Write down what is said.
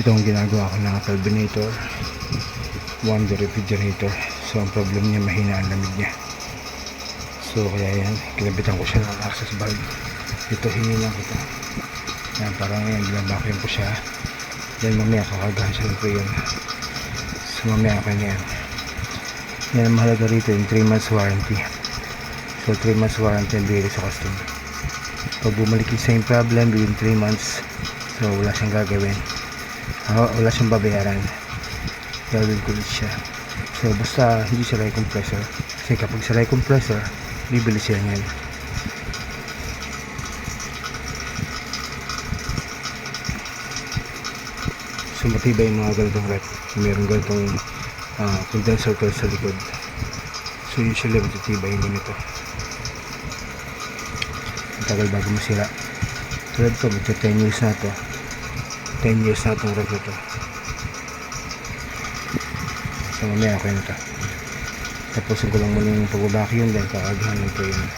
Ito ang ginagawa ko ng carbonator, one the refrigerator. So ang problem niya, mahina ang lamig niya. So kaya yan, kinabitan ko siya ng access valve. Ito hinilang ko ito. Yan, parang yan, binabacuum ko siya. Then mamaya kakagahan siya ng freon. So mamaya okay na yan. Yan ang mahalaga rito, yung 3 months warranty. So 3 months warranty ang bigay sa customer. Pag bumalik yung same problem within 3 months, so wala siyang gagawin, wala siyang babayaran, gagawin ko ulit siya. So basta hindi sila yung compressor, kasi kapag sila yung compressor, bibili siya niyan. So matibay yung mga ganitong rep, mayroong ganitong condenser coil sa likod. So usually matitibay yung ganito, ang tagal bago masira. Tulad ko, magka 10 years na to, 10 years na itong rep na to. So mamaya okay na to. Tapusin ko lang muna yung pag-vacuum, then kakagahan ng freon.